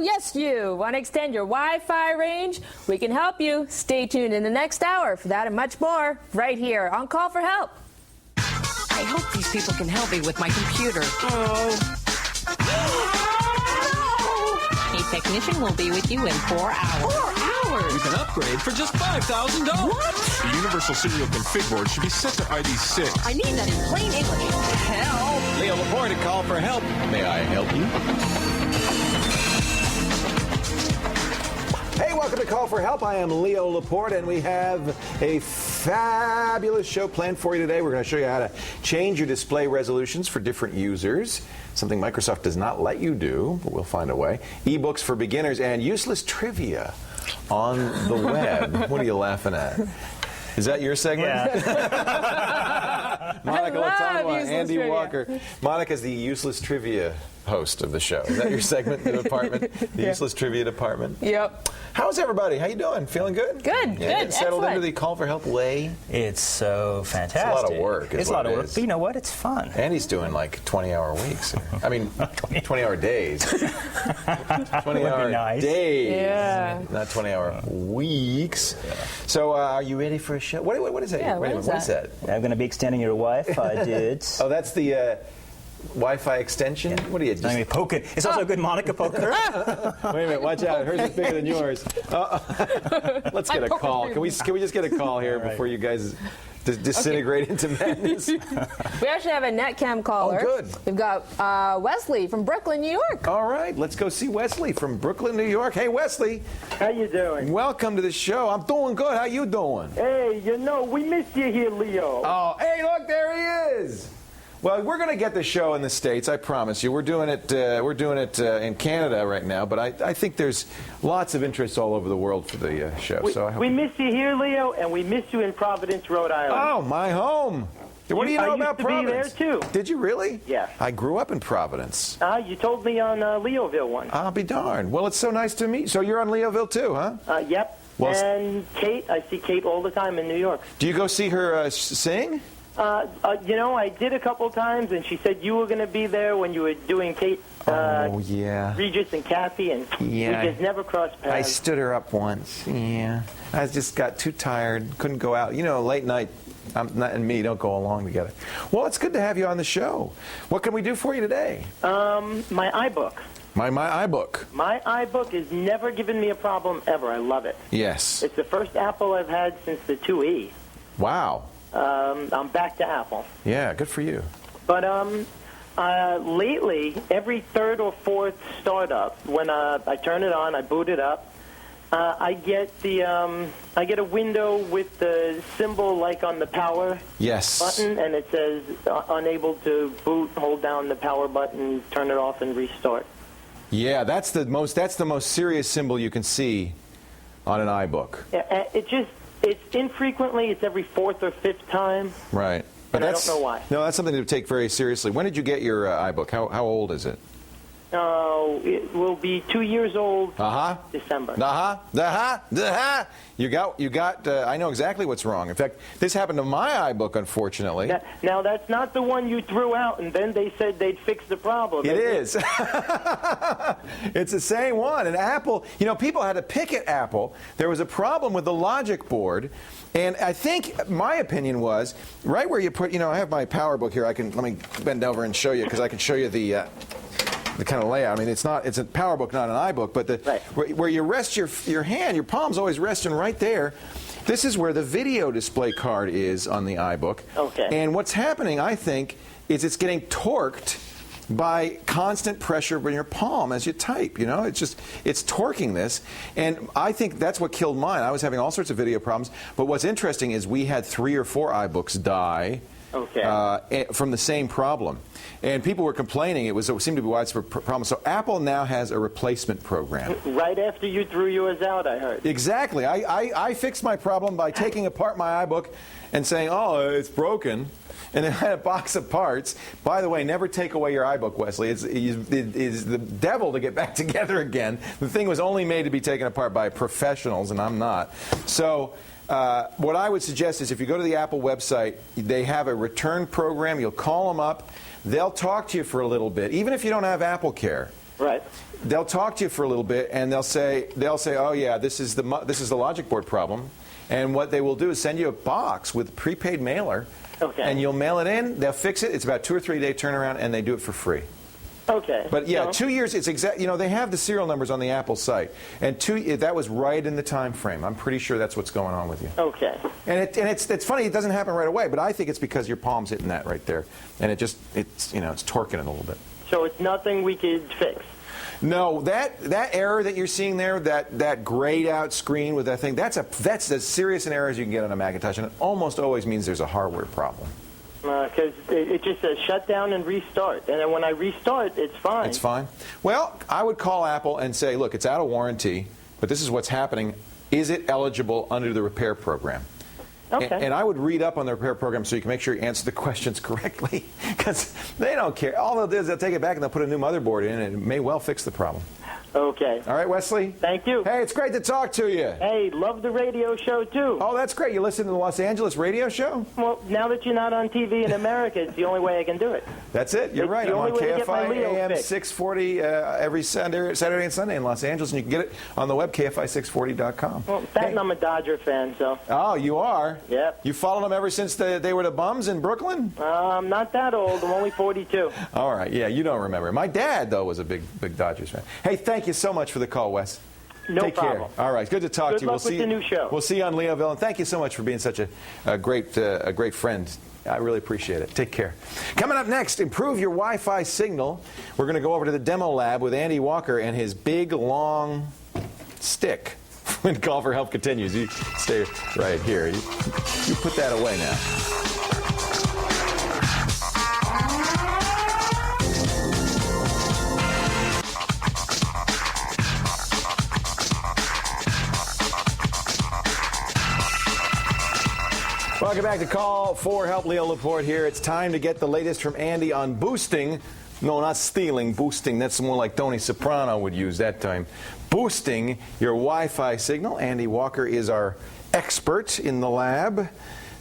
yes, you want to extend your Wi-Fi range? We can help you. Stay tuned in the next hour for that and much more right here on Call for Help. I hope these people can help me with my computer. A technician will be with you in 4 hours. 4 hours? You can upgrade for just $5,000. What? The Universal Serial Config Board should be set to ID 6. I need that in plain English. Help! Leo Laporte to Call for Help. May I help you? Hey, welcome to Call for Help. I am Leo Laporte, and we have a fabulous show planned for you today. We're going to show you how to change your display resolutions for different users, something Microsoft does not let you do, but we'll find a way. Ebooks for beginners and useless trivia on the web. What are you laughing at? Is that your segment? Yeah. Monica Latangwa, Andy trivia. Walker. Monica's the useless trivia host of the show. Is that your segment, the department? The useless trivia department? Yep. How's everybody? How you doing? Feeling good? Good, Getting settled excellent. into the Call for Help way? It's so fantastic. It's a lot of work. It's a lot of work. But you know what? It's fun. Andy's doing like 20-hour weeks. I mean, 20-hour days. 20-hour nice. days. Yeah. Not 20-hour weeks. So are you ready for a show? What is that? Yeah, Wait a minute, what is that? I'm going to be extending your Wi-Fi, dude. Oh, that's the Wi-Fi extension? Yeah. What are you just... I'm going to be poking. It's also a good Monica poker. Wait a minute, watch out. Hers is bigger than yours. Let's get a call. Can we just get a call here before you guys disintegrate into madness? We actually have a NetCam caller. Oh, good. We've got Wesley from Brooklyn, New York. All right, let's go see Wesley from Brooklyn, New York. Hey, Wesley. How you doing? Welcome to the show. I'm doing good. How you doing? Hey, we missed you here, Leo. Oh, hey, look, there he is. Well, we're going to get the show in the States, I promise you. We're doing it in Canada right now, but I think there's lots of interest all over the world for the show. We miss you here, Leo, and we miss you in Providence, Rhode Island. Oh, my home. What do you know about Providence? I used to be there, too. Did you really? Yeah. I grew up in Providence. You told me on Leoville once. I'll be darned. Well, it's so nice to meet you. So you're on Leoville, too, huh? Yep. Well, and Kate, I see Kate all the time in New York. Do you go see her sing? I did a couple times, and she said you were going to be there when you were doing Kate, Regis and Kathy, and we just never crossed paths. I stood her up once. Yeah. I just got too tired, couldn't go out. You know, late night, and me don't go along together. Well, it's good to have you on the show. What can we do for you today? My iBook. My iBook. My iBook has never given me a problem ever. I love it. Yes. It's the first Apple I've had since the 2E. Wow. I'm back to Apple. Yeah, good for you. But lately, every third or fourth startup, when I turn it on, I boot it up, I get a window with the symbol like on the power button, and it says unable to boot. Hold down the power button, turn it off, and restart. Yeah, that's the most serious symbol you can see on an iBook. It's infrequently. It's every fourth or fifth time. Right. But I don't know why. No, that's something to take very seriously. When did you get your iBook? How old is it? It will be 2 years old. December. You got. I know exactly what's wrong. In fact, this happened to my iBook, unfortunately. Now that's not the one you threw out, and then they said they'd fix the problem. It is. It's the same one. And Apple, people had to pick at Apple. There was a problem with the logic board. And I think my opinion was, right where you put, I have my PowerBook here. Let me bend over and show you, because I can show you the kind of layout. I mean, it's a PowerBook, not an iBook, but where you rest your hand, your palm's always resting right there. This is where the video display card is on the iBook. Okay. And what's happening, I think, is it's getting torqued by constant pressure in your palm as you type. It's torquing this, and I think that's what killed mine. I was having all sorts of video problems, but what's interesting is we had 3 or 4 iBooks die from the same problem. And people were complaining. It seemed to be a widespread problem. So Apple now has a replacement program. Right after you threw yours out, I heard. Exactly. I fixed my problem by taking apart my iBook and saying, oh, it's broken. And it had a box of parts. By the way, never take away your iBook, Wesley. It is the devil to get back together again. The thing was only made to be taken apart by professionals, and I'm not. So what I would suggest is if you go to the Apple website, they have a return program. You'll call them up. They'll talk to you for a little bit, even if you don't have Apple Care. Right. They'll talk to you for a little bit, and they'll say, oh yeah, this is the logic board problem, and what they will do is send you a box with prepaid mailer, and you'll mail it in. They'll fix it. It's about 2 or 3 day turnaround, and they do it for free. Okay. But yeah, So- 2 years. It's exact. You know, they have the serial numbers on the Apple site, and that was right in the time frame. I'm pretty sure that's what's going on with you. Okay. And it's funny. It doesn't happen right away, but I think it's because your palm's hitting that right there, and it's torquing it a little bit. So it's nothing we could fix. No, that error that you're seeing there, that grayed out screen with that thing, that's as serious an error as you can get on a Macintosh, and it almost always means there's a hardware problem. Because it just says shut down and restart. And then when I restart, it's fine. It's fine? Well, I would call Apple and say, look, it's out of warranty, but this is what's happening. Is it eligible under the repair program? Okay. And I would read up on the repair program so you can make sure you answer the questions correctly, because they don't care. All they'll do is they'll take it back and they'll put a new motherboard in, and it may well fix the problem. Okay. All right, Wesley? Thank you. Hey, it's great to talk to you. Hey, love the radio show, too. Oh, that's great. You listen to the Los Angeles radio show? Well, now that you're not on TV in America, it's the only way I can do it. That's it. You're It's right. the I'm on only way to get my KFI Leo AM fixed. 640 every Saturday and Sunday in Los Angeles, and you can get it on the web, KFI640.com. Well, Benton, I'm a Dodger fan, so. Oh, you are? Yep. You followed them ever since they were the bums in Brooklyn? I'm not that old. I'm only 42. All right. Yeah, you don't remember. My dad, though, was a big Dodgers fan. Hey, thank you so much for the call, Wes. No Take problem. care. All right. Good to talk Good to you. luck with the new show. We'll see you on Leoville, and thank you so much for being such a great friend. I really appreciate it. Take care. Coming up next, improve your Wi-Fi signal. We're going to go over to the demo lab with Andy Walker and his big, long stick. When Call for Help continues, you stay right here. You put that away now. Welcome back to Call for Help. Leo Laporte here. It's time to get the latest from Andy on boosting. No, not stealing. Boosting. That's more like Tony Soprano would use that time. Boosting your Wi-Fi signal. Andy Walker is our expert in the lab.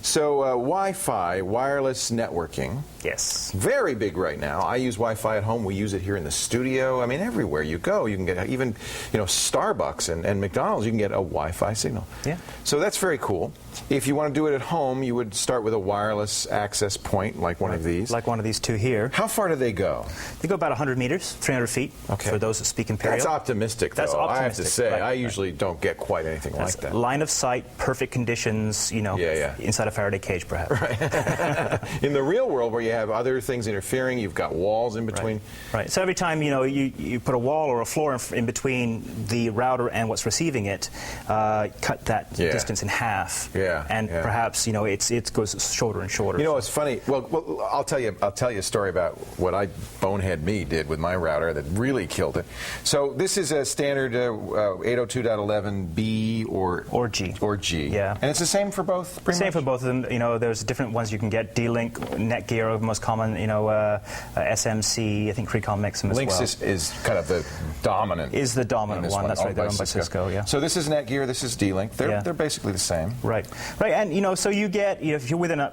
So Wi-Fi, wireless networking. Yes. Very big right now. I use Wi-Fi at home. We use it here in the studio. I mean, everywhere you go, you can get even, Starbucks and McDonald's, you can get a Wi-Fi signal. Yeah. So that's very cool. If you want to do it at home, you would start with a wireless access point like one of these. Like one of these two here. How far do they go? They go about 100 meters, 300 feet, for those that speak Imperial. That's optimistic, though. That's optimistic. I have to say, right, I usually don't get quite anything That's like that. Line of sight, perfect conditions, inside a Faraday cage, perhaps. Right. In the real world, where you have other things interfering, you've got walls in between. Right. So every time you put a wall or a floor in between the router and what's receiving it, cut that distance in half. And perhaps it goes shorter and shorter. It's funny. Well, I'll tell you a story about what bonehead me did with my router that really killed it. So this is a standard 802.11b or G. Yeah. And it's the same for both. Same for both of them. There's different ones you can get. D-Link, Netgear are the most common. SMC. I think Cricom makes them as well. Links is kind of the dominant. Is the dominant one. That's right. They're owned by Cisco. Yeah. So this is Netgear. This is D-Link. They're basically the same. Right. Right. And so you get if you're within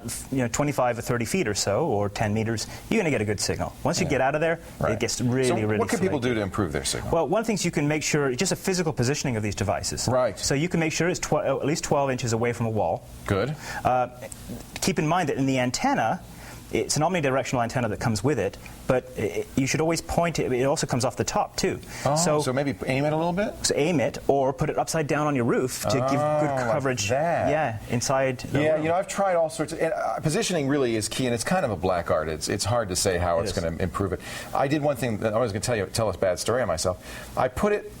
25 or 30 feet or so, or 10 meters, you're going to get a at signal. Once you get out of there, it gets really, really what can people flaky. do to improve their signal? Well, one of the things you can make sure, just a physical positioning of these devices. Right. So you can make sure it's at least 12 inches away from a wall. Good. Keep in mind that in the antenna, it's an omnidirectional antenna that comes with it, but you should always point it. It also comes off the top, too. Oh, so maybe aim it a little bit? So aim it, or put it upside down on your roof to give good coverage. Like that. Yeah, inside the room. I've tried all sorts of... positioning really is key, and it's kind of a black art. It's hard to say how it's going to improve it. I did one thing, I was going to tell a bad story on myself. I put it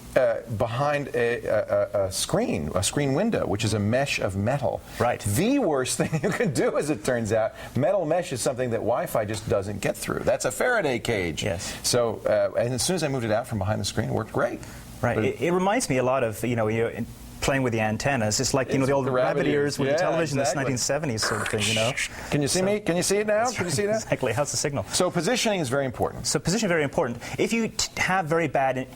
behind a screen window, which is a mesh of metal. Right. The worst thing you can do, as it turns out, metal mesh is something that Wi-Fi just doesn't get through. That's a Faraday cage. Yes. So, and as soon as I moved it out from behind the screen, it worked great. Right. It reminds me a lot of, playing with the antennas. It's like, the old rabbit ears with the television, exactly. This 1970s sort of thing, Can you see me? Can you see it now? Can you see it now? Exactly. How's the signal? So positioning is very important. So position is very important. If you have very bad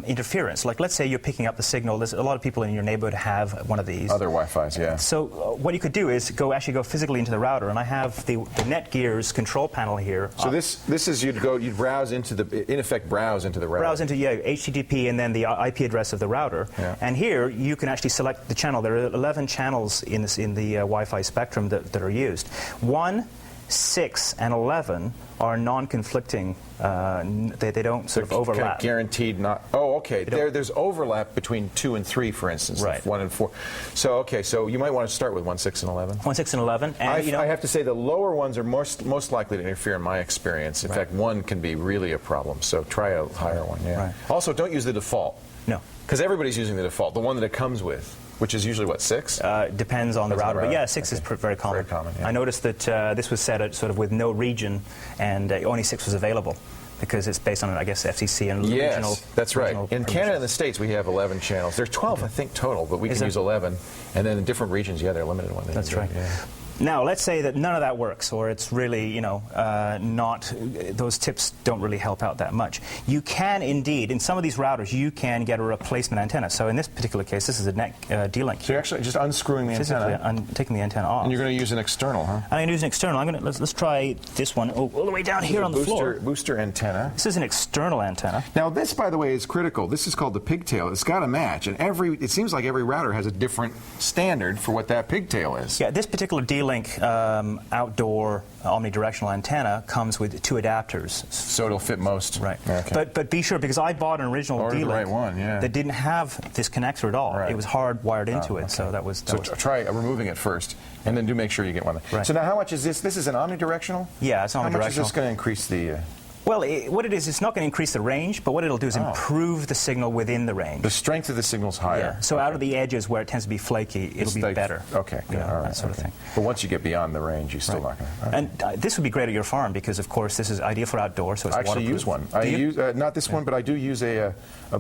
interference, like let's say you're picking up the signal, there's a lot of people in your neighborhood have one of these. Other Wi-Fis, yeah. So what you could do is actually go physically into the router, and I have the Netgear's control panel here. So this is you'd browse into the, in effect, browse into the router. Browse into, HTTP and then the IP address of the router. Yeah. And here you can actually select the channel. There are 11 channels in the Wi-Fi spectrum that are used. 1, 6, and 11 are non-conflicting. They don't sort of overlap. Guaranteed not. Oh, okay. There's overlap between 2 and 3, for instance. Right. 1 and 4. So okay. So you might want to start with 1, 6, and 11. 1, 6, and 11. And, I have to say the lower ones are most likely to interfere in my experience. In fact, 1 can be really a problem. So try a higher one. Yeah. Right. Also, don't use the default. No. Because everybody's using the default, the one that it comes with. Which is usually, what, 6? Depends on the router. But yeah, 6 is very common. Very common, yeah. I noticed that this was set at sort of with no region, and only 6 was available because it's based on, I guess, FCC and regional. Yes, that's right. In Canada and the States, we have 11 channels. There's 12, I think, total, but we can use 11. And then in different regions, they're limited one. That's right. Yeah. Now, let's say that none of that works, or it's really, not, those tips don't really help out that much. You can indeed, in some of these routers, you can get a replacement antenna. So in this particular case, this is a D-Link. So you're actually just unscrewing the antenna? Taking the antenna off. And you're going to use an external, huh? I'm going to use an external. Let's try this one all the way down here on the floor. Booster antenna. This is an external antenna. Now, this, by the way, is critical. This is called the pigtail. It's got to match, and it seems like every router has a different standard for what that pigtail is. Yeah, this particular D-Link outdoor omnidirectional antenna comes with 2 adapters. So it'll fit most. Right. Okay. But be sure, because I bought an original D-Link right one, yeah. that didn't have this connector at all. Right. It was hardwired into it, so that was... try removing it first, and then do make sure you get one. Right. So now how much is this? This is an omnidirectional? Yeah, it's omnidirectional. How much is this going to increase the... Well, what it is, it's not going to increase the range, but what it'll do is improve the signal within the range. The strength of the signal's higher. Yeah. So out of the edges where it tends to be flaky, it'll be better. Okay, good. All right, that sort of thing. But once you get beyond the range, you're still not going to... And this would be great at your farm because, of course, this is ideal for outdoor, so it's waterproof. I actually use one. I use not this one, but I do use a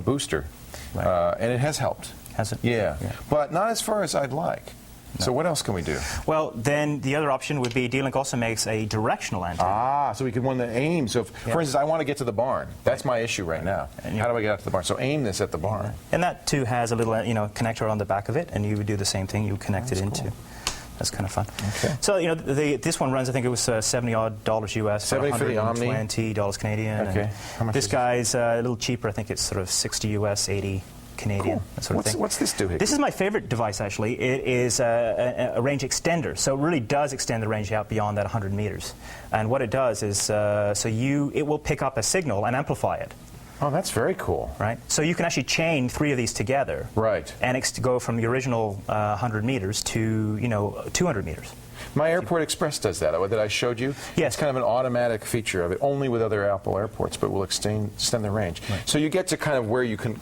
booster, and it has helped. Has it? Yeah, but not as far as I'd like. No. So what else can we do? Well, then the other option would be D-Link also makes a directional antenna. So we could one that aims. So, for instance, I want to get to the barn. That's my issue right now. And how do I get out to the barn? So aim this at the barn. And that, too, has a little connector on the back of it, and you would do the same thing. You would connect it into. Cool. That's kind of fun. Okay. So, this one runs, I think it was $70-odd US. 70 for the Omni. $120 Canadian. Okay. How much this guy's a little cheaper. I think it's sort of 60 US, 80 Canadian, cool. That sort of thing. What's this do here? This is my favorite device, actually. It is a range extender, so it really does extend the range out beyond that 100 meters. And what it does is, it will pick up a signal and amplify it. Oh, that's very cool. Right. So you can actually chain 3 of these together. Right. And go from the original 100 meters to 200 meters. My Airport Express does that I showed you. Yes. It's kind of an automatic feature of it, only with other Apple airports, but will extend the range. Right. So you get to kind of where you can.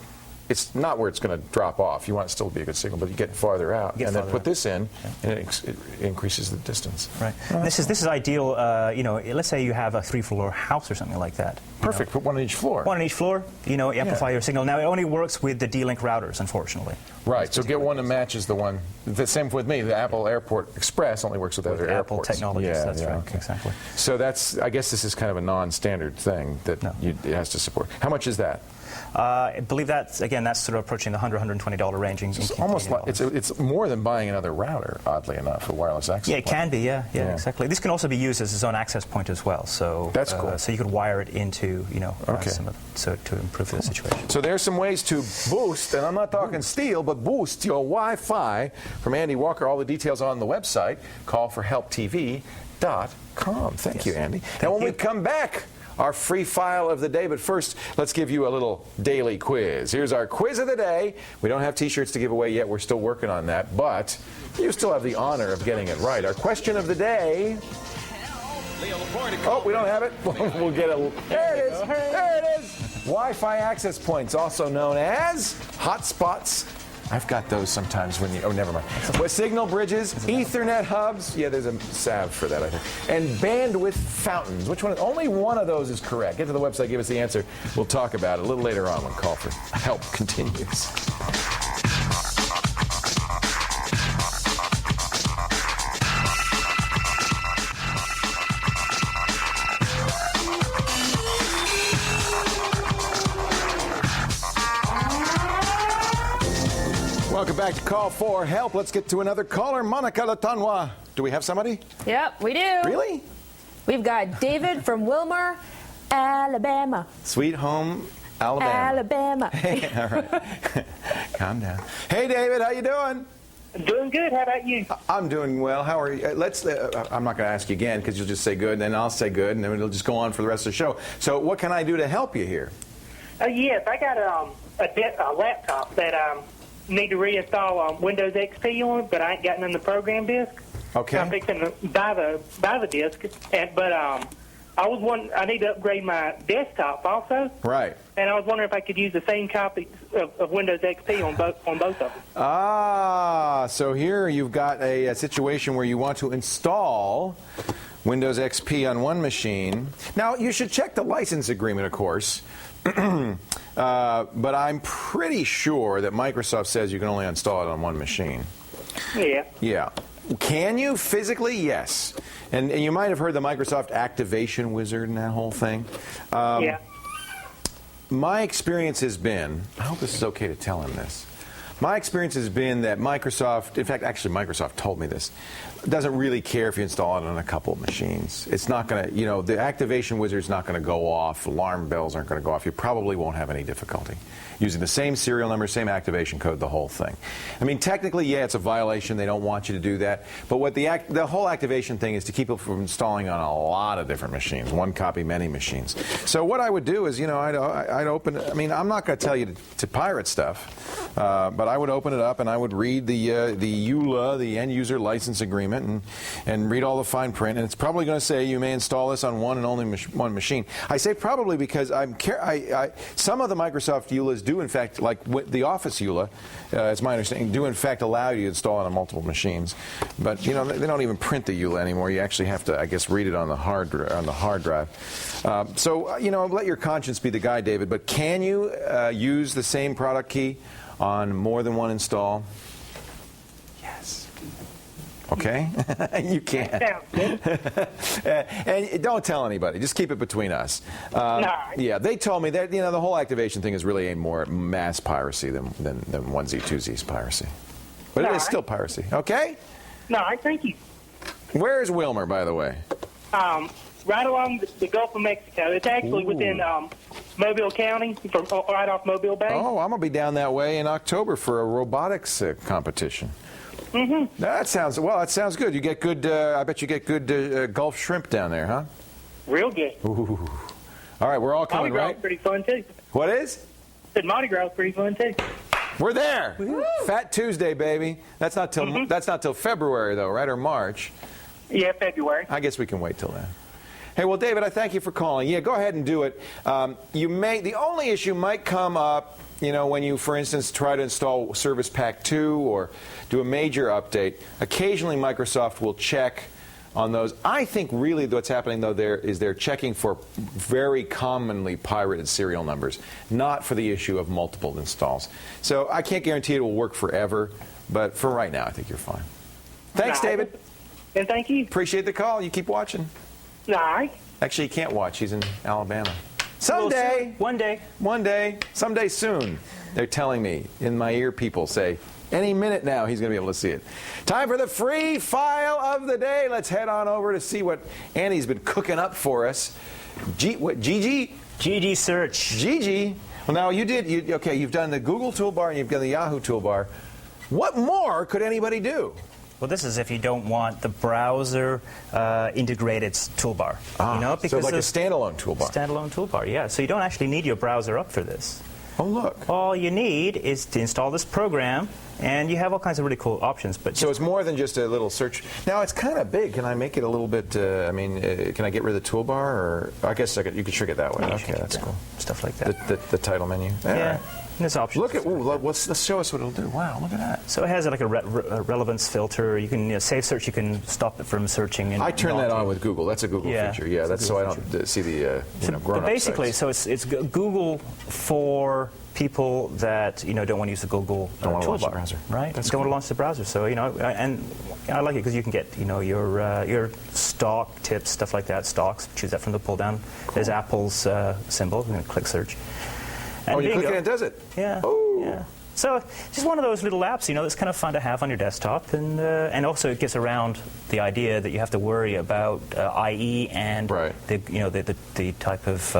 It's not where it's going to drop off. You want it still to be a good signal, but you get farther out, and then put this in, and it increases the distance. Right. Oh, this is ideal. Let's say you have a 3-floor house or something like that. Perfect. Put one on each floor. One on each floor. Amplify your signal. Now it only works with the D-Link routers, unfortunately. Right. So get one that matches the one. The same with me. The Apple Airport Express only works with other airports. Apple technologies. Yeah, that's right. Okay. Exactly. So I guess this is kind of a non-standard thing that it has to support. How much is that? I believe that's sort of approaching the $100, $120 range. It's almost like it's more than buying another router, oddly enough, a wireless access point. Yeah, it can be, yeah, exactly. This can also be used as its own access point as well. So that's cool. So you could wire it into, to improve the situation. So there's some ways to boost, and I'm not talking steal, but boost your Wi-Fi from Andy Walker. All the details on the website, callforhelptv.com. Thank you, Andy. Now, when we come back, our free file of the day, but first, let's give you a little daily quiz. Here's our quiz of the day. We don't have T-shirts to give away yet. We're still working on that, but you still have the honor of getting it right. Our question of the day... Oh, we don't have it? We'll get it. There it is. There it is. Wi-Fi access points, also known as hotspots. I've got those sometimes when you... Oh, never mind. With signal bridges, Ethernet hubs. Yeah, there's a salve for that, I think. And bandwidth fountains. Which one? Only one of those is correct. Get to the website, give us the answer. We'll talk about it a little later on when Call for Help continues. Welcome back to Call for Help. Let's get to another caller, Monica Latanwa. Do we have somebody? Yep, we do. Really? We've got David from Wilmer, Alabama. Sweet home, Alabama. Alabama. Hey, all right. Calm down. Hey, David, how you doing? Doing good. How about you? I'm doing well. How are you? I'm not going to ask you again because you'll just say good, and then I'll say good, and then it'll just go on for the rest of the show. So what can I do to help you here? Yes, I got a laptop that need to reinstall Windows XP on, but I ain't got none of the program disk. Okay. So I'm fixing to buy the disk, but I need to upgrade my desktop also. Right. And I was wondering if I could use the same copy of Windows XP on both of them. Ah, so here you've got a situation where you want to install Windows XP on one machine. Now, you should check the license agreement, of course. But I'm pretty sure that Microsoft says you can only install it on one machine. Yeah. Yeah. Can you physically? Yes. And you might have heard the Microsoft Activation Wizard and that whole thing. Yeah. My experience has been, I hope this is okay to tell him this. My experience has been that Microsoft, in fact, actually Microsoft told me this, doesn't really care if you install it on a couple of machines. It's not going to, the Activation Wizard's not going to go off. Alarm bells aren't going to go off. You probably won't have any difficulty using the same serial number, same activation code, the whole thing. I mean, technically, yeah, it's a violation. They don't want you to do that. But what the whole activation thing is to keep it from installing on a lot of different machines. One copy, many machines. So what I would do is, I'd open it. I mean, I'm not going to tell you to pirate stuff, but I would open it up and I would read the EULA, the End User License Agreement, and read all the fine print. And it's probably going to say you may install this on one and only one machine. I say probably because some of the Microsoft EULAs do, in fact, like the Office EULA, it's my understanding, do in fact allow you to install it on multiple machines. But they don't even print the EULA anymore. You actually have to, I guess, read it on the hard drive. So let your conscience be the guide, David. But can you use the same product key on more than one install? Yes. Okay? You can. And don't tell anybody. Just keep it between us. Yeah, they told me that the whole activation thing is really aimed more at mass piracy than onesie twosies piracy. But it is still piracy. Okay? No, thank you. Where is Wilmer, by the way? Right along the Gulf of Mexico. It's actually within Mobile County, right off Mobile Bay. Oh, I'm going to be down that way in October for a robotics competition. Mm-hmm. That sounds good. You get good. I bet you get good Gulf shrimp down there, huh? Real good. Ooh. All right, we're all coming, Mardi Gras right? is pretty fun too. What is? Said Mardi Gras is pretty fun too. We're there. Woo. Fat Tuesday, baby. That's not till February though, right? Or March? Yeah, February. I guess we can wait till then. Hey, well, David, I thank you for calling. Yeah, go ahead and do it. The only issue might come up, when you, for instance, try to install Service Pack 2 or do a major update. Occasionally, Microsoft will check on those. I think really what's happening, though, they're checking for very commonly pirated serial numbers, not for the issue of multiple installs. So I can't guarantee it will work forever, but for right now, I think you're fine. Thanks, David. And thank you. Appreciate the call. You keep watching. All right. Actually, he can't watch. He's in Alabama. Someday. One day. One day. Someday soon. They're telling me. In my ear, people say, any minute now, he's going to be able to see it. Time for the free file of the day. Let's head on over to see what Annie's been cooking up for us. GG? GGSearch. GG. Well, now, you've done the Google toolbar and you've done the Yahoo toolbar. What more could anybody do? Well, this is if you don't want the browser integrated toolbar. So like a standalone toolbar. Standalone toolbar, yeah. So you don't actually need your browser up for this. Oh, look. All you need is to install this program, and you have all kinds of really cool options. But so it's more than just a little search. Now, it's kind of big. Can I make it a little bit, can I get rid of the toolbar? Or I guess you could shrink it that way. Yeah, okay, that's cool. Stuff like that. The title menu. Yeah. Right. There's options. Look at, let's show us what it'll do. Wow, look at that. So it has like a relevance filter. You can save search. You can stop it from searching. And I turn that on with Google. That's a Google feature. Yeah, that's so I don't see the grown-up But basically, sites. so it's Google for people that don't want to use the Google don't want to toolbar, launch the browser, right? Don't want to launch the browser. So and I like it because you can get your stock tips, stuff like that. Stocks. Choose that from the pull down. Cool. There's Apple's symbol. You can click search. And you click it and it does it? Yeah. Oh. Yeah. So just one of those little apps, that's kind of fun to have on your desktop, and also it gets around the idea that you have to worry about IE and the type of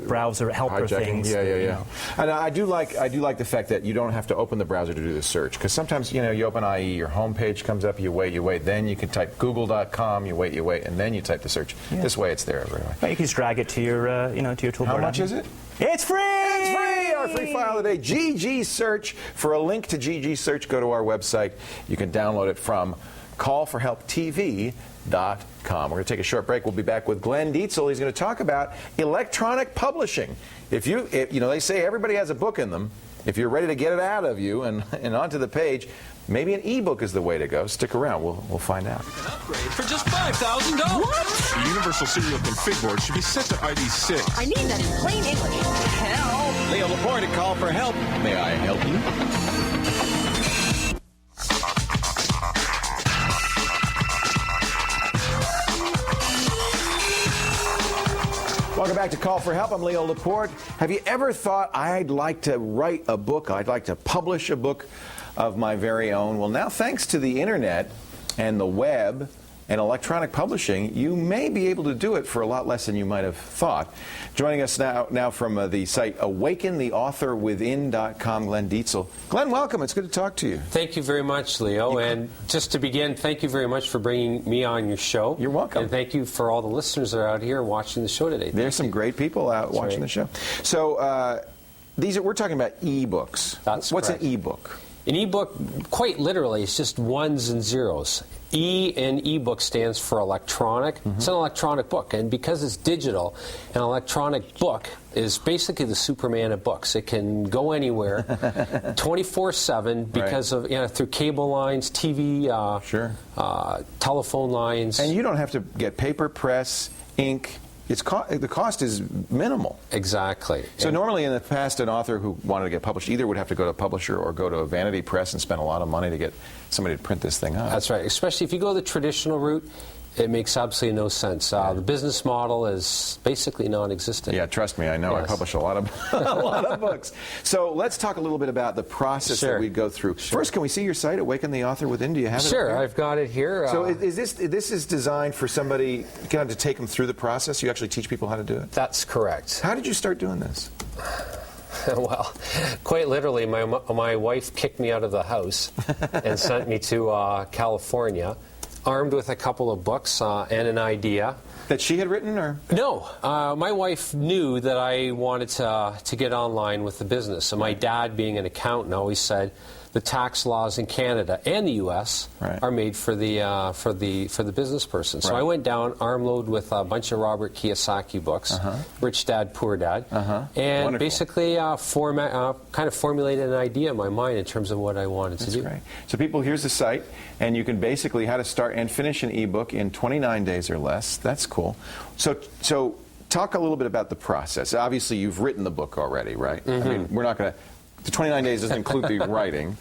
browser helper hijacking. things. Yeah. And I do like the fact that you don't have to open the browser to do the search, because sometimes you open IE, your home page comes up, you wait, then you can type google.com, you wait, and then you type the search. Yeah. This way, it's there everywhere. Well, you can just drag it to your to your toolbar. How much is it? It's free! It's free! Our free file today, GGSearch. For a link to GGSearch, go to our website. You can download it from callforhelptv.com. We're going to take a short break. We'll be back with Glenn Dietzel. He's going to talk about electronic publishing. If they say everybody has a book in them. If you're ready to get it out of you and onto the page, maybe an ebook is the way to go. Stick around. We'll find out. An upgrade for just $5,000. What? The universal serial config board should be set to ID 6. I need that in plain English. Help! Leo Laporte at Call for Help. May I help you? Welcome back to Call for Help. I'm Leo Laporte. Have you ever thought, I'd like to write a book, I'd like to publish a book of my very own? Well, now thanks to the internet and the web and electronic publishing, you may be able to do it for a lot less than you might have thought. Joining us now from the site awakentheauthorwithin.com, Glenn Dietzel. Glenn, welcome. It's good to talk to you. Thank you very much, Leo. And just to begin, thank you very much for bringing me on your show. You're welcome. And thank you for all the listeners that are out here watching the show today. There's some great people out watching the show. So we're talking about e-books. That's What's correct. an e-book? An e-book, quite literally, is just ones and zeros. E in e-book stands for electronic. Mm-hmm. It's an electronic book, and because it's digital, an electronic book is basically the Superman of books. It can go anywhere, 24/7, because of through cable lines, TV, telephone lines. And you don't have to get paper, press, ink. The cost is minimal. Exactly. So normally in the past, an author who wanted to get published either would have to go to a publisher or go to a vanity press and spend a lot of money to get somebody to print this thing up. That's right. Especially if you go the traditional route, it makes absolutely no sense. The business model is basically non-existent. Yeah, trust me, I know. Yes. I publish a lot of books. So let's talk a little bit about the process that we go through. Sure. First, can we see your site, Awaken the Author Within? Do you have it? Sure, I've got it here. So is this is designed for somebody kind of to take them through the process? You actually teach people how to do it? That's correct. How did you start doing this? Well, quite literally, my wife kicked me out of the house and sent me to California, armed with a couple of books and an idea. That she had written, or? No. My wife knew that I wanted to get online with the business. And my dad, being an accountant, always said the tax laws in Canada and the U.S. are made for the business person. So I went down armload with a bunch of Robert Kiyosaki books, Rich Dad, Poor Dad, and basically kind of formulated an idea in my mind in terms of what I wanted to do. That's great. So people, here's the site, and you can basically how to start and finish an ebook in 29 days or less. That's cool. So talk a little bit about the process. Obviously, you've written the book already, right? Mm-hmm. I mean, we're not going to. The 29 days doesn't include the writing.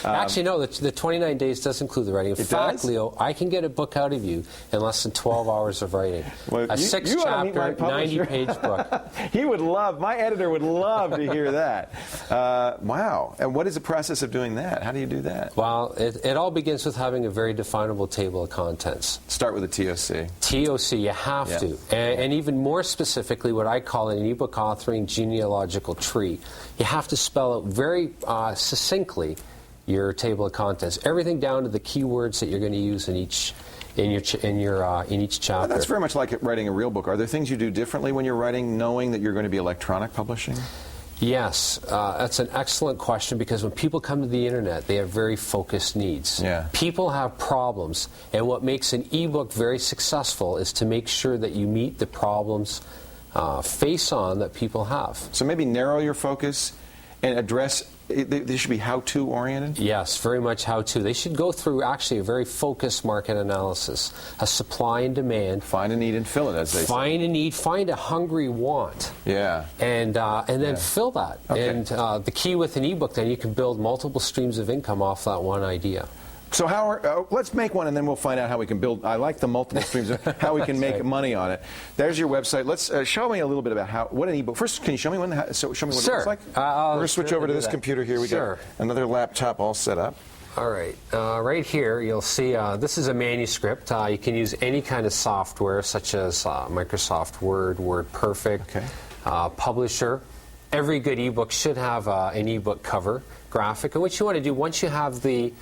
Actually, no, the 29 days does include the writing. In fact, Leo, I can get a book out of you in less than 12 hours of writing. Well, a 6-chapter, 90-page book. My editor would love to hear that. Wow. And what is the process of doing that? How do you do that? Well, it all begins with having a very definable table of contents. Start with a TOC. TOC, you have to. And even more specifically, what I call an ebook authoring genealogical tree. You have to spell out very succinctly your table of contents, everything down to the keywords that you're going to use in each chapter. That's very much like writing a real book. Are there things you do differently when you're writing, knowing that you're going to be electronic publishing? Yes, that's an excellent question, because when people come to the internet, they have very focused needs. Yeah. People have problems, and what makes an ebook very successful is to make sure that you meet the problems face on that people have. So maybe narrow your focus and address. They should be how-to oriented? Yes, very much how-to. They should go through actually a very focused market analysis, a supply and demand. Find a need and fill it, as they say. Find a need, find a hungry want. Yeah. And then fill that. Okay. And the key with an ebook, then you can build multiple streams of income off that one idea. So let's make one, and then we'll find out how we can build. I like the multiple streams of how we can make money on it. There's your website. Let's show me a little bit about what an ebook. First, can you show me one? Show me what it looks like. We're going to switch over to this computer here. We got another laptop all set up. All right. Right here, you'll see this is a manuscript. You can use any kind of software, such as Microsoft Word, WordPerfect, Publisher. Every good ebook should have an ebook cover graphic. And what you want to do once you have the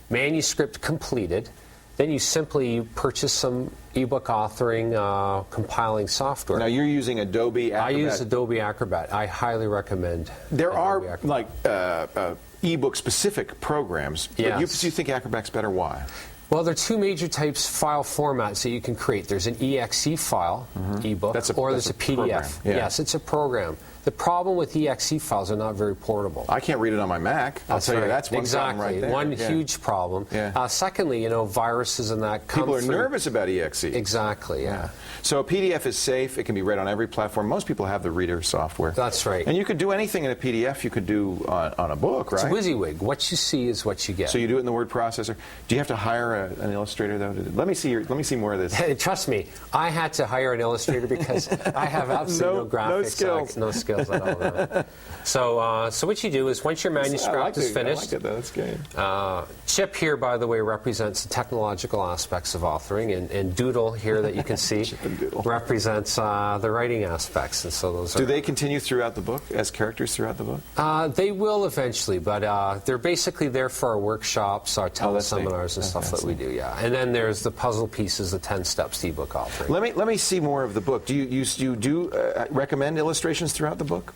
manuscript completed, then you simply purchase some ebook authoring, compiling software. Now you're using Adobe Acrobat. I use Adobe Acrobat. I highly recommend. There Adobe are Acrobat. like ebook specific programs. Yes. But you think Acrobat's better? Why? Well, there are two major types file formats that you can create. There's an EXE file, ebook, or there's a PDF. Yeah. Yes, it's a program. The problem with EXE files are not very portable. I can't read it on my Mac. I'll tell you, that's one problem right there. One huge problem. Yeah. Secondly, viruses and that come People are through. nervous about EXE. Exactly, yeah. So a PDF is safe. It can be read on every platform. Most people have the reader software. That's right. And you could do anything in a PDF you could do on a book, right? It's a WYSIWYG. What you see is what you get. So you do it in the word processor. Do you have to hire an illustrator though? Let me see more of this. Trust me, I had to hire an illustrator because I have absolutely no graphics, no skills at all. No. So what you do is once your manuscript is finished, I like it though. That's good. Chip here, by the way, represents the technological aspects of authoring, and Doodle here that you can see represents the writing aspects. And so those do they continue throughout the book as characters throughout the book? They will eventually, but they're basically there for our workshops, our teleseminars, and stuff that we do. Yeah, and then there's the puzzle pieces, the 10 steps to ebook authoring. Let me see more of the book. Do you recommend illustrations throughout the book?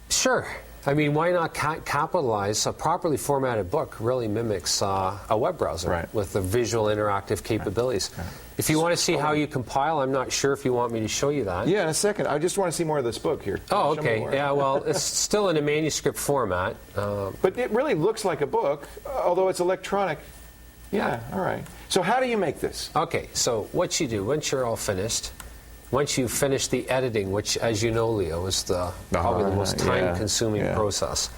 Sure. I mean, why not capitalize? A properly formatted book really mimics a web browser with the visual interactive capabilities. Right. If you want to see how you compile, I'm not sure if you want me to show you that. Yeah, in a second. I just want to see more of this book here. Oh, okay. Yeah, well, it's still in a manuscript format. But it really looks like a book, although it's electronic. Yeah, all right. So how do you make this? Okay, so what you do, once you're all finished, once you finish the editing, which, as you know, Leo, is probably the most time-consuming process,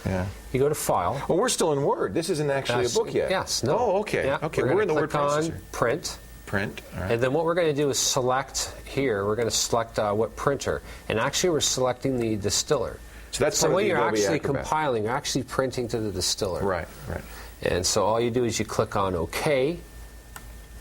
you go to File. Well, we're still in Word. This isn't actually a book yet. Yes. No. Oh, okay. Yeah, okay. We're in the word processor. Print. Print. All right. And then what we're going to do is select here. We're going to select what printer, and actually we're selecting the distiller. So when you're actually Acrobat. compiling, you're actually printing to the distiller. Right. Right. And so all you do is you click on OK.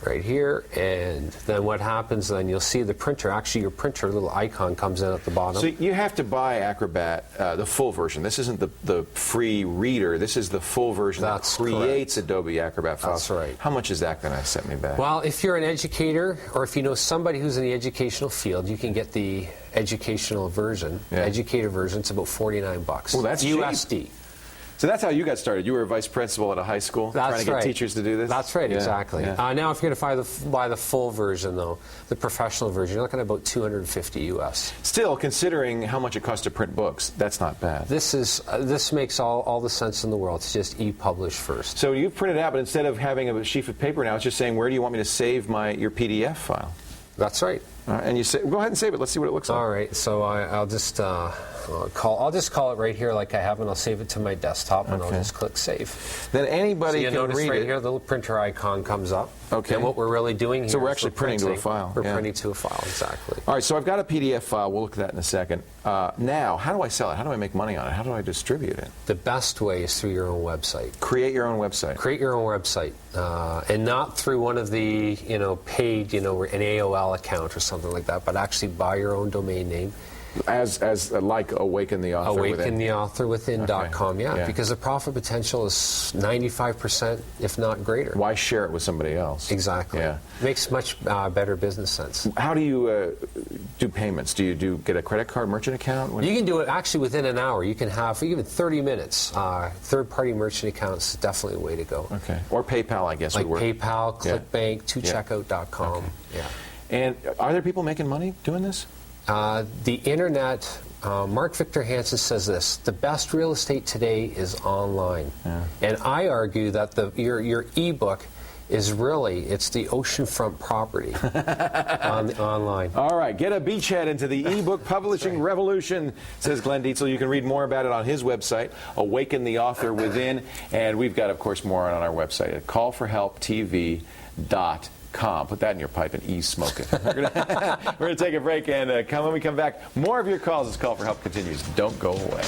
Right here, and then what happens, then you'll see the printer, actually your printer little icon comes in at the bottom. So you have to buy Acrobat, the full version. This isn't the free reader. This is the full version that creates Adobe Acrobat files. That's right. How much is that going to set me back? Well, if you're an educator, or if you know somebody who's in the educational field, you can get the educational version, educator version. It's about $49. Well, that's USD. cheap. So that's how you got started. You were a vice principal at a high school trying to get teachers to do this? That's right, exactly. Yeah. Now, if you're going to buy the full version, though, the professional version, you're looking at about $250 US. Still, considering how much it costs to print books, that's not bad. This makes all the sense in the world to just e-publish first. So you've printed out, but instead of having a sheet of paper now, it's just saying, where do you want me to save your PDF file? That's right. And you say, go ahead and save it. Let's see what it looks like. All right. So I'll just call it right here, like I have, and I'll save it to my desktop, and I'll just click save. Then anybody can read right it. here, the little printer icon comes up. Okay. And what we're really doing here. So we're actually printing to a file. We're printing to a file, exactly. All right. So I've got a PDF file. We'll look at that in a second. Now, how do I sell it? How do I make money on it? How do I distribute it? The best way is through your own website. Create your own website. Create your own website, and not through one of the paid an AOL account or something like that, but actually buy your own domain name. As like Awaken the Author Within. AwakenTheAuthorWithin.com, because the profit potential is 95%, if not greater. Why share it with somebody else? Exactly. Yeah. Makes much better business sense. How do you do payments? Do you get a credit card merchant account? You can do it actually within an hour. You can have even 30 minutes. Third-party merchant accounts is definitely a way to go. Okay. Or PayPal, I guess, like would work. PayPal, ClickBank, tocheckout.com. Okay. Yeah. And are there people making money doing this? The internet, Mark Victor Hansen says this, the best real estate today is online. Yeah. And I argue that your ebook is really, it's the oceanfront property online. All right, get a beachhead into the ebook publishing revolution, says Glenn Dietzel. You can read more about it on his website, Awaken the Author Within, and we've got, of course, more on our website at callforhelptv.com. Put that in your pipe and smoke it. We're going to take a break, and when we come back, more of your calls as Call for Help continues. Don't go away.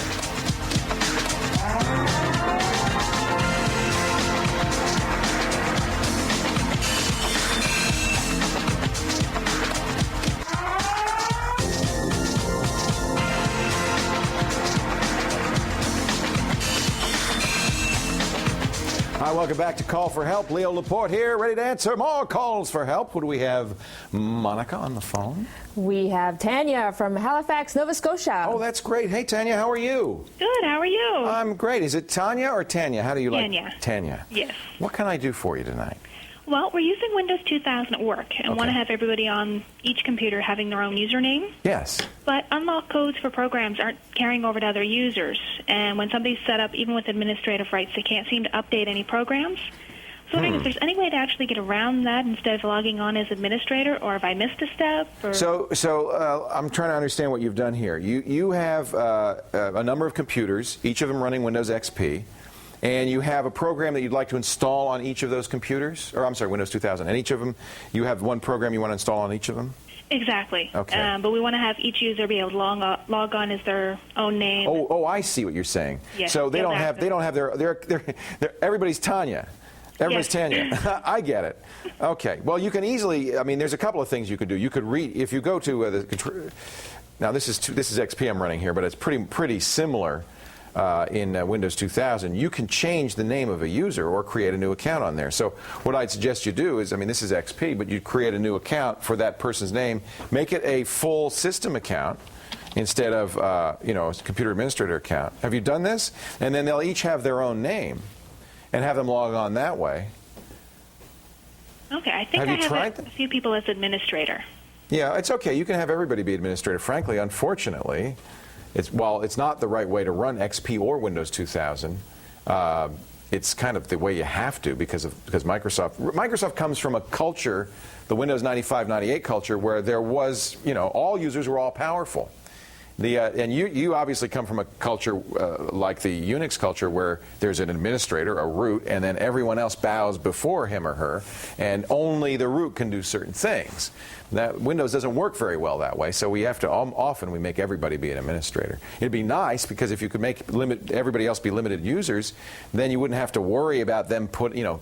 Hi, welcome back to Call for Help. Leo Laporte here, ready to answer more calls for help. Who do we have? Monica on the phone. We have Tanya from Halifax, Nova Scotia. Oh, that's great. Hey, Tanya, how are you? Good. How are you? I'm great. Is it Tanya or Tanya? How do you Tanya. like? Tanya. Yes. What can I do for you tonight? Well, we're using Windows 2000 at work and want to have everybody on each computer having their own username. Yes. But unlock codes for programs aren't carrying over to other users. And when somebody's set up, even with administrative rights, they can't seem to update any programs. So I think if there's any way to actually get around that instead of logging on as administrator, or if I missed a step. Or... So I'm trying to understand what you've done here. You have a number of computers, each of them running Windows XP. And you have a program that you'd like to install on each of those computers? Or, I'm sorry, Windows 2000. And each of them, you have one program you want to install on each of them? Exactly. Okay. But we want to have each user be able to log on as their own name. Oh, I see what you're saying. Yes, so they don't have their everybody's Tanya. Everybody's Tanya. I get it. Okay. Well, you can easily, I mean, there's a couple of things you could do. You could read, if you go to now this is XP I'm running here, but it's pretty similar. In Windows 2000, you can change the name of a user or create a new account on there. So what I'd suggest you do is, I mean, this is XP, but you create a new account for that person's name, make it a full system account instead of, a computer administrator account. Have you done this? And then they'll each have their own name and have them log on that way. Okay, I think I have a few people as administrator. Yeah, it's okay. You can have everybody be administrator. Frankly, unfortunately, it's not the right way to run XP or Windows 2000. It's kind of the way you have to because Microsoft comes from a culture, the Windows 95, 98 culture, where there was, all users were all powerful. And you obviously come from a culture like the Unix culture where there's an administrator, a root, and then everyone else bows before him or her, and only the root can do certain things. That Windows doesn't work very well that way, so we have to often we make everybody be an administrator. It'd be nice because if you could make everybody else be limited users, then you wouldn't have to worry about them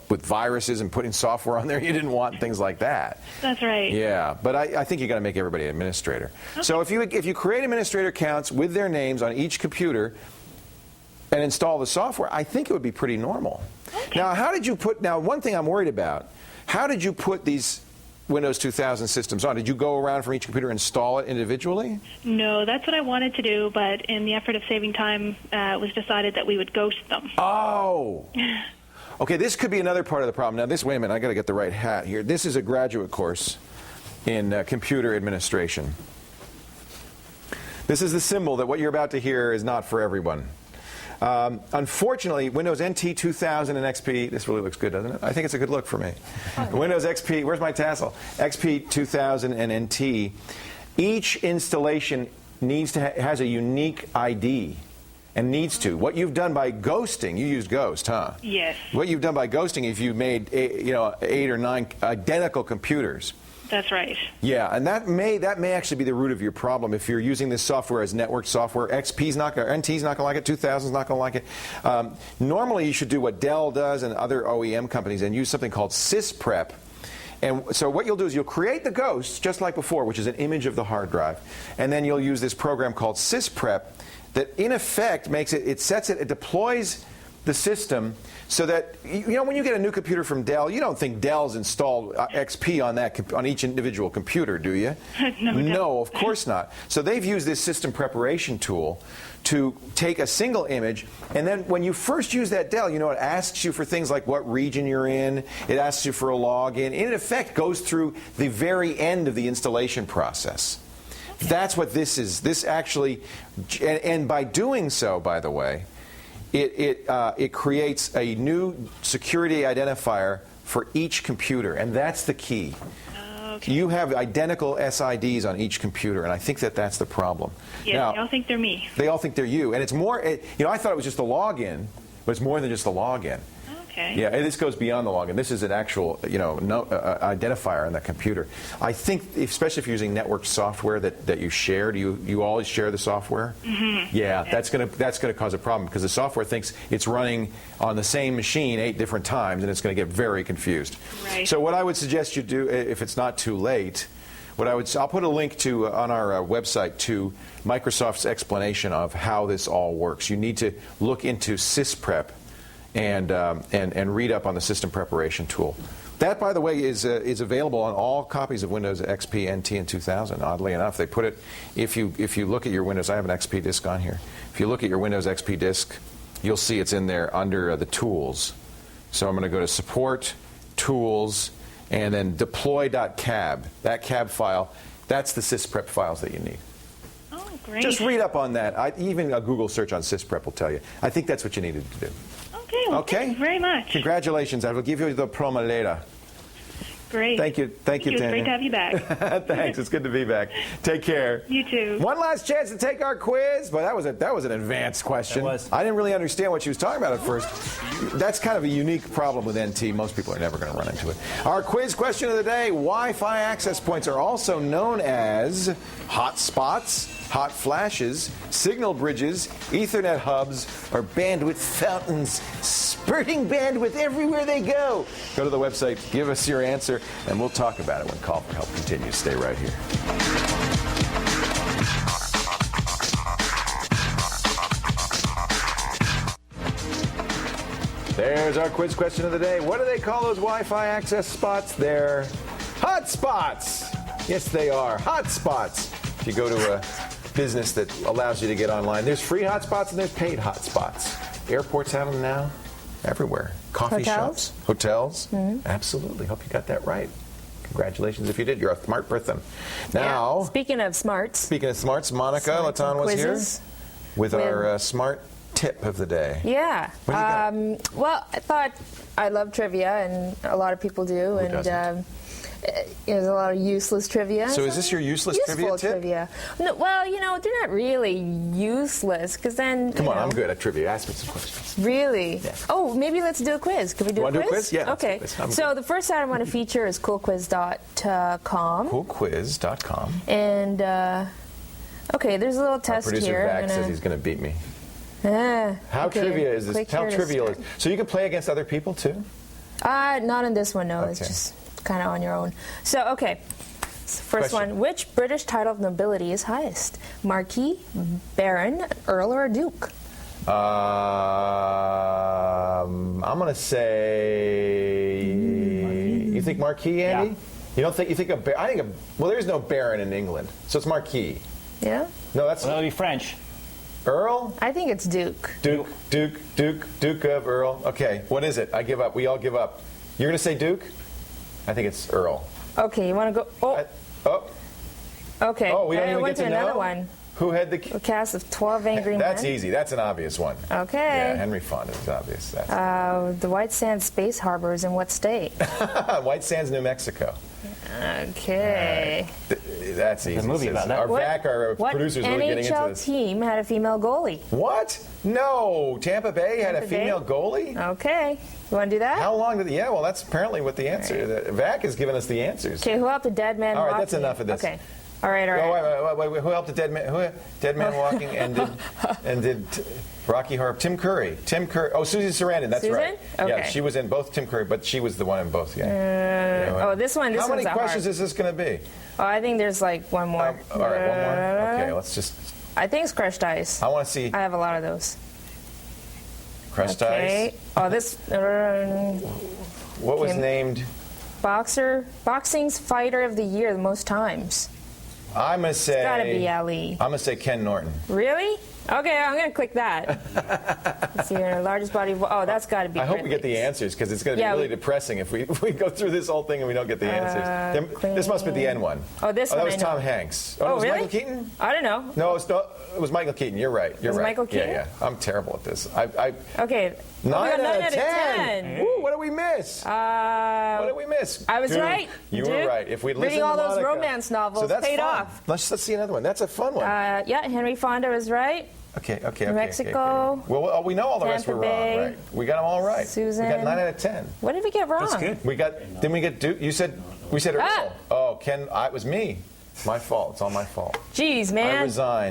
with viruses and putting software on there you didn't want, things like that. That's right. Yeah, but I think you got to make everybody an administrator. Okay. So if you create administrator accounts with their names on each computer and install the software, I think it would be pretty normal. Okay. Now, one thing I'm worried about, how did you put these Windows 2000 systems on? Did you go around from each computer and install it individually? No, that's what I wanted to do, but in the effort of saving time, it was decided that we would ghost them. Oh! Okay, this could be another part of the problem. Now, wait a minute, I got to get the right hat here. This is a graduate course in computer administration. This is the symbol that what you're about to hear is not for everyone. Unfortunately, Windows NT 2000 and XP, this really looks good, doesn't it? I think it's a good look for me. Windows XP, where's my tassel? XP 2000 and NT, each installation has a unique ID and needs to. What you've done by ghosting, you used Ghost, huh? Yes. What you've done by ghosting is you've made 8 or 9 identical computers. That's right. Yeah, and that may actually be the root of your problem if you're using this software as network software. NT's not going to like it. 2000's not going to like it. Normally, you should do what Dell does and other OEM companies and use something called sysprep. And so what you'll do is you'll create the ghosts just like before, which is an image of the hard drive, and then you'll use this program called sysprep that in effect it deploys the system so that, when you get a new computer from Dell, you don't think Dell's installed XP on each individual computer, do you? No, of course not. So they've used this system preparation tool to take a single image, and then when you first use that Dell, it asks you for things like what region you're in, it asks you for a login, and in effect goes through the very end of the installation process. That's what this is. This actually, and by doing so, by the way, it creates a new security identifier for each computer, and that's the key. Okay. You have identical SIDs on each computer, and I think that's the problem. Yeah, now, they all think they're me. They all think they're you, and it's more. I thought it was just a login, but it's more than just a login. Okay. Yeah, and this goes beyond the login. This is an actual, identifier on the computer. I think, especially if you're using network software that you share, do you always share the software? Mm-hmm. Yeah, that's gonna cause a problem because the software thinks it's running on the same machine 8 different times, and it's going to get very confused. Right. So what I would suggest you do, if it's not too late, I'll put a link to on our website to Microsoft's explanation of how this all works. You need to look into SysPrep. And read up on the system preparation tool. That, by the way, is available on all copies of Windows XP, NT, and 2000. Oddly enough, they put it. If you look at your Windows, I have an XP disk on here. If you look at your Windows XP disk, you'll see it's in there under the tools. So I'm going to go to Support, Tools, and then Deploy.cab. That cab file, that's the SysPrep files that you need. Oh, great. Just read up on that. Even a Google search on SysPrep will tell you. I think that's what you needed to do. Okay, well, thank you very much. Congratulations. I will give you the promo later. Great. Thank you, Tanya. It's great to have you back. Thanks. It's good to be back. Take care. You too. One last chance to take our quiz, but that was an advanced question. It was. I didn't really understand what she was talking about at first. That's kind of a unique problem with NT. Most people are never going to run into it. Our quiz question of the day: Wi-Fi access points are also known as hotspots, hot flashes, signal bridges, Ethernet hubs, or bandwidth fountains, spurting bandwidth everywhere they go. Go to the website, give us your answer, and we'll talk about it when Call for Help continues. Stay right here. There's our quiz question of the day. What do they call those Wi-Fi access spots? They're hotspots. Yes, they are. Hotspots. If you go to a business that allows you to get online, there's free hotspots and there's paid hotspots. Airports have them now. Everywhere. Coffee shops. Hotels. Mm-hmm. Absolutely. Hope you got that right. Congratulations if you did. You're a smart person. Now, Speaking of smarts, Monica Latan was here with our smart tip of the day. Yeah. What do you got? Well, I love trivia, and a lot of people do. Who doesn't? There's a lot of useless trivia. So is this your useless trivia tip? Trivia. No, well, they're not really useless, because then, Come on, I'm good at trivia. Ask me some questions. Really? Yeah. Oh, maybe let's do a quiz. Can we do a quiz? Want to do a quiz? Yeah. Okay. So the first site I want to feature is coolquiz.com. Coolquiz.com. And, okay, there's a little test Our producer here. Vac says he's going to beat me. How okay. trivia is this? Click How here to trivial is start. So you can play against other people too? Not in this one, no. Okay. It's just kind of on your own. So, okay. First Question. one. Which British title of nobility is highest? Marquis, Baron, Earl, or Duke? I'm going to say... You think Marquis, Andy? Yeah. You don't think... You think I think well, there's no Baron in England, so it's Marquis. Yeah? No, that's... Well, that'll be French. Earl? I think it's Duke. Duke of Earl. Okay, what is it? I give up. We all give up. You're going to say Duke? I think it's Earl. Okay, you want to go... Okay. Oh, we don't I even went get to another know? one. Who had A cast of 12 angry men. That's easy. That's an obvious one. Okay. Yeah, Henry Fonda is obvious. The White Sands Space Harbor is in what state? White Sands, New Mexico. Okay. That's easy. There's a movie about that. Our producer's really getting into NHL this. team had a female goalie? What? No. Tampa Bay had a female goalie? Okay. You want to do that? How long did... Yeah, well, that's apparently what the answer is. Vac has given us the answers. Okay, who helped a dead man All right, walking? that's enough of this. Okay. All right. Oh, wait. Who helped a dead man? Dead man walking and did Rocky Horror? Tim Curry. Oh, Susan Sarandon. That's Susan? right. Okay. Yeah, she was in both Tim Curry, but she was the one in both. Yeah. This one. How many questions is this going to be? Oh, I think there's like one more. All right, one more. Okay, let's just. I think it's crushed ice. I want to see. I have a lot of those. Crushed ice. Oh, this. What was named? Boxing's fighter of the year the most times. I'm going to say... It's got to be Ali. I'm going to say Ken Norton. Really? Okay, I'm going to click that. Let's see here, largest body of... Oh, that's got to be I hope we Great get the Lakes. answers, because it's going to be really depressing if we go through this whole thing and we don't get the answers. This must be the end one. Oh, this one that was I know. Tom Hanks. Oh, it was really? Michael Keaton? I don't know. No, it was Michael Keaton. You're right. You're Was right. Michael Keaton? Yeah. I'm terrible at this. Okay. 9 out out of 10. Woo, what did we miss? What did we miss? I was Dude, right. You were right. If we Reading all those romance novels so that's paid fun. off. Let's see another one. That's a fun one. Yeah, Henry Fonda was right. Okay. New Mexico. Okay. Well, we know all the rest Tampa were Bay, wrong, right? We got them all right. Susan. We got 9 out of 10. What did we get wrong? That's good. Didn't we get Duke? We said Earl. Oh, Ken, it was me. My fault. It's all my fault. Jeez, man.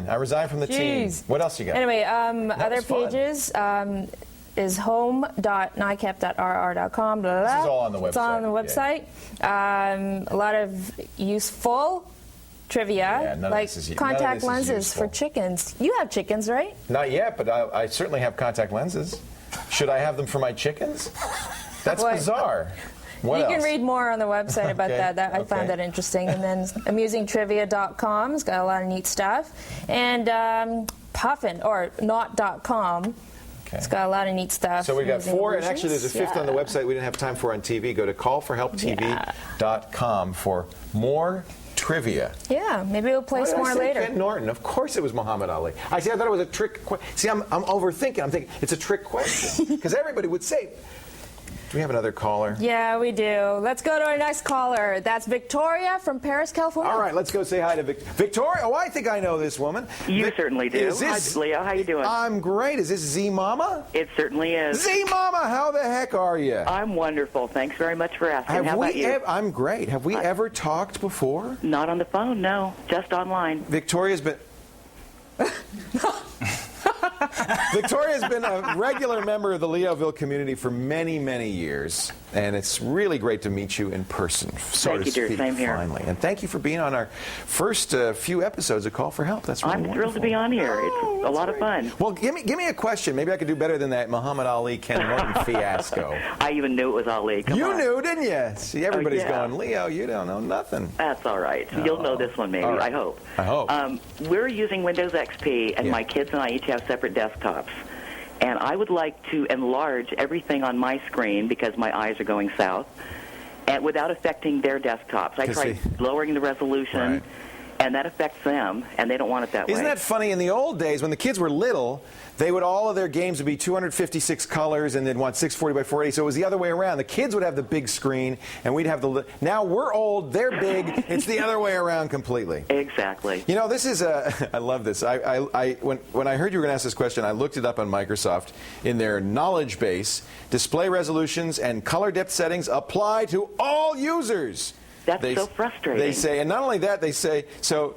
I resign from the team. What else you got? Anyway, other pages is home.nicap.rr.com. Blah, blah, blah. This is all on the website. It's all on the website. A lot of useful trivia, like contact lenses for chickens. You have chickens, right? Not yet, but I certainly have contact lenses. Should I have them for my chickens? That's bizarre. What else? Can read more on the website about that. I found that interesting. And then amusingtrivia.com has got a lot of neat stuff. And Puffin, or not.com. It's got a lot of neat stuff. So we got 4, and actually there's a 5th on the website we didn't have time for on TV. Go to callforhelptv.com for more trivia. Yeah, maybe we'll play some more later. Ken Norton. Of course it was Muhammad Ali. I thought it was a trick question. See, I'm overthinking. I'm thinking it's a trick question. Because everybody would say... Do we have another caller? Yeah, we do. Let's go to our next caller. That's Victoria from Paris, California. All right, let's go say hi to Victoria. Oh, I think I know this woman. You certainly do. Hi, Leo. How you doing? I'm great. Is this Z Mama? It certainly is. Z Mama, how the heck are you? I'm wonderful. Thanks very much for asking. How about you? I'm great. Have we ever talked before? Not on the phone, no. Just online. Victoria's been... Victoria's been a regular member of the Leoville community for many, many years, and it's really great to meet you in person. Thank you, dear. Same here. Finally, and thank you for being on our first few episodes of Call for Help. That's really wonderful. I'm thrilled to be on here. It's a lot of fun. Well, give me a question. Maybe I could do better than that Muhammad Ali Ken Norton fiasco. I even knew it was Ali. Come on. You knew, didn't you? See, everybody's going, Leo, you don't know nothing. That's all right. You'll know this one, maybe. Right. I hope. I hope. We're using Windows XP, and my kids and I each have separate desktops. And I would like to enlarge everything on my screen because my eyes are going south, and without affecting their desktops. I tried lowering the resolution, and that affects them, and they don't want it that way. Isn't that funny? In the old days, when the kids were little, all of their games would be 256 colors, and they'd want 640 by 480. So it was the other way around. The kids would have the big screen, and we'd have the. Now we're old, they're big. It's the other way around completely. Exactly. You know, this is I love this. When I heard you were going to ask this question, I looked it up on Microsoft in their knowledge base. Display resolutions and color depth settings apply to all users. That's so frustrating. They say, and not only that, they say so.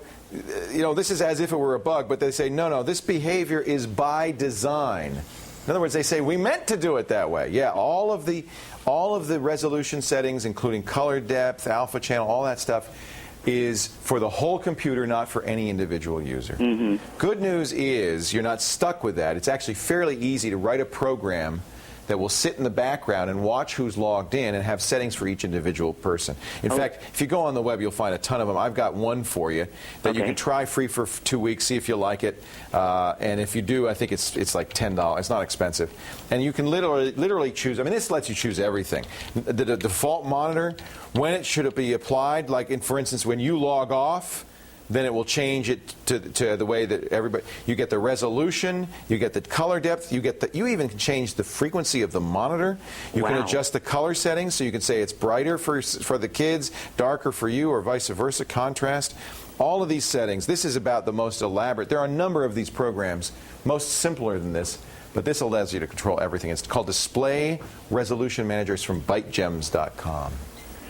You know, this is as if it were a bug, but they say, no, this behavior is by design. In other words, they say, we meant to do it that way. Yeah, all of the resolution settings, including color depth, alpha channel, all that stuff, is for the whole computer, not for any individual user. Mm-hmm. Good news is you're not stuck with that. It's actually fairly easy to write a program that will sit in the background and watch who's logged in and have settings for each individual person. In fact, if you go on the web, you'll find a ton of them. I've got one for you that you can try free for 2 weeks, see if you like it. And if you do, I think it's like $10. It's not expensive. And you can literally choose. I mean, this lets you choose everything. The default monitor, when it should be applied, like, for instance, when you log off, then it will change it to the way that everybody. You get the resolution, you get the color depth, you even can change the frequency of the monitor. You can adjust the color settings, so you can say it's brighter for the kids, darker for you, or vice versa, contrast. All of these settings. This is about the most elaborate. There are a number of these programs, most simpler than this, but this allows you to control everything. It's called Display Resolution Managers from ByteGems.com.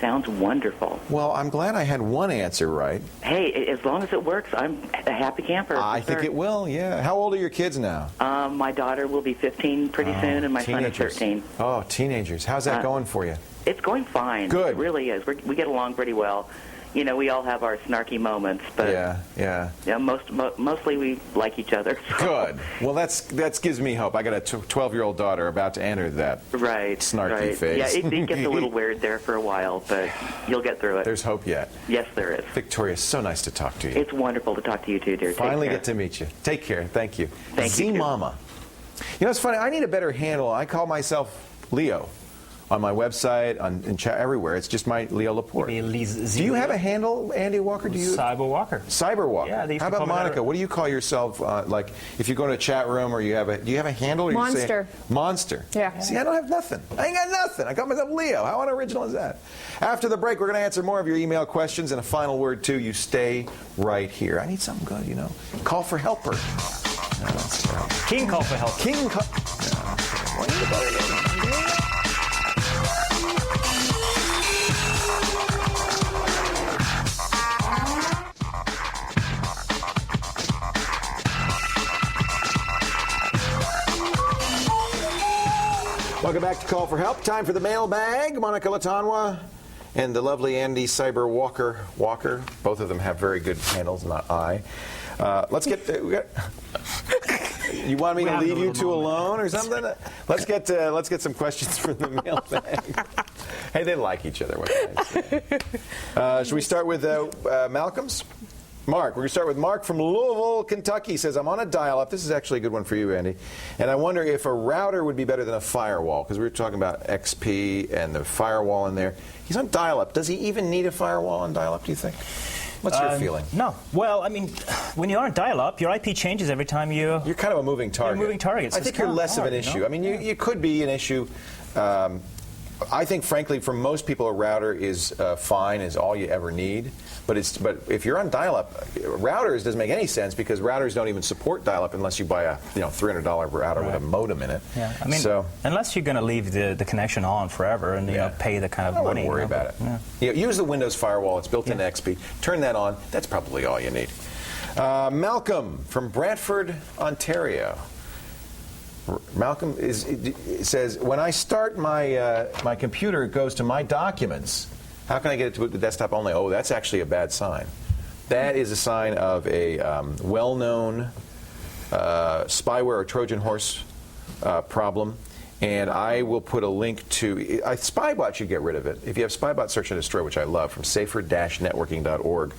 Sounds wonderful. Well, I'm glad I had one answer right. Hey, as long as it works, I'm a happy camper. I think it will, yeah. How old are your kids now? My daughter will be 15 pretty soon, and my son is 13. Oh, teenagers. How's that going for you? It's going fine. Good. It really is. We get along pretty well. you know, we all have our snarky moments, but yeah, mostly we like each other. Good. Well, that gives me hope. I got a 12-year-old daughter about to enter that snarky phase. Yeah, it gets a little weird there for a while, but you'll get through it. There's hope yet. Yes, there is. Victoria, so nice to talk to you. It's wonderful to talk to you too, dear. Finally get to meet you. Take care. Thank you. Thank you. Z-Mama. You know, it's funny. I need a better handle. I call myself Leo. On my website, in chat, everywhere. It's just my Leo Laporte. Do you have a handle, Andy Walker? Do you? Cyber Walker. Cyber Walker. Yeah, how about Monica? What do you call yourself? Like, if you go to a chat room or do you have a handle? Or Monster. You say, Monster. Yeah. See, I don't have nothing. I ain't got nothing. I call myself Leo. How unoriginal is that? After the break, we're going to answer more of your email questions and a final word too. You stay right here. I need something good, you know. Call for helper. No, that's terrible. King call for help. King call. No, what is the better name? Welcome back to Call for Help. Time for the mailbag. Monica Latanwa and the lovely Andy Cyber Walker. Both of them have very good handles, not I. Let's get... You want me to leave you two alone or something? Let's get some questions from the mailbag. Hey, they like each other. What can I say? Should we start with Malcolm's? Mark. We're going to start with Mark from Louisville, Kentucky. He says, I'm on a dial-up. This is actually a good one for you, Andy. And I wonder if a router would be better than a firewall, because we were talking about XP and the firewall in there. He's on dial-up. Does he even need a firewall on dial-up, do you think? What's your feeling? No. Well, I mean, when you're on dial-up, your IP changes every time you're kind of a moving target. You're a moving target. I think you're less of an issue. You know? I mean, you could be an issue. I think, frankly, for most people, a router is fine, is all you ever need. But if you're on dial-up, routers doesn't make any sense because routers don't even support dial-up unless you buy a $300 router with a modem in it. Yeah, I mean, unless you're going to leave the connection on forever and pay the kind of money. I wouldn't worry about it. Yeah. Use the Windows firewall. It's built into XP. Turn that on. That's probably all you need. Malcolm from Brantford, Ontario. Malcolm says, when I start my computer, it goes to my documents. How can I get it to the desktop only? Oh, that's actually a bad sign. That is a sign of a well-known spyware or Trojan horse problem. And I will put a link to Spybot should get rid of it. If you have Spybot Search and Destroy, which I love, from safer-networking.org,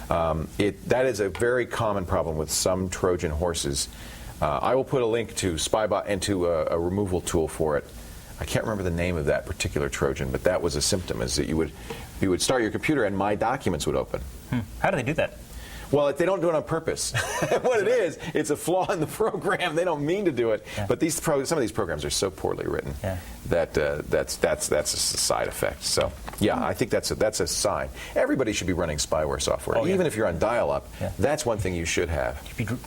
that is a very common problem with some Trojan horses. I will put a link to Spybot and to a removal tool for it. I can't remember the name of that particular Trojan, but that was a symptom, is that you would start your computer and My Documents would open. How do they do that? Well, they don't do it on purpose. What it is, it's a flaw in the program. They don't mean to do it. Yeah. But some of these programs are so poorly written that that's a side effect. So, yeah, I think that's a sign. Everybody should be running spyware software, even if you're on dial-up. Yeah. That's one thing you should have.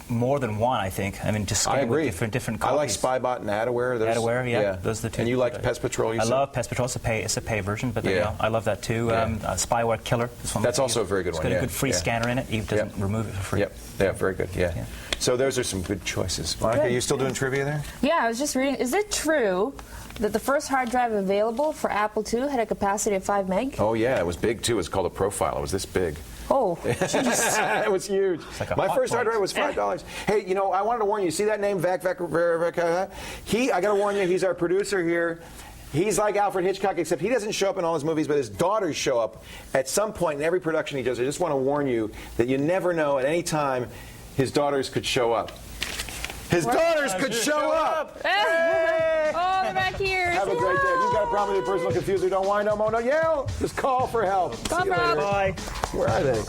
More than one, I think. I mean, just I agree. With different copies. I like Spybot and Adaware. Those are the two. And you like Pest Patrol? I love Pest Patrol. It's a pay version, but I love that too. Spyware Killer. That's also a very good one. It's got a good free scanner in it. It doesn't remove it for free. Yep. Yeah, very good. Yeah. So those are some good choices. Monica, are you still doing trivia there? Yeah, I was just reading. Is it true that the first hard drive available for Apple II had a capacity of 5 meg? Oh, yeah. It was big, too. It was called a Profile. It was this big. Oh, it was huge. Like my first hard drive was $5. Hey, I wanted to warn you. See that name, I got to warn you, he's our producer here. He's like Alfred Hitchcock, except he doesn't show up in all his movies, but his daughters show up at some point in every production he does. I just want to warn you that you never know at any time his daughters could show up. His daughters could show up! Hey! Oh, they're back here. Have a great day. If you've got a problem with your personal confuser, don't whine, no moan, don't yell. Just call for help. Call for help. Bye. Where are they?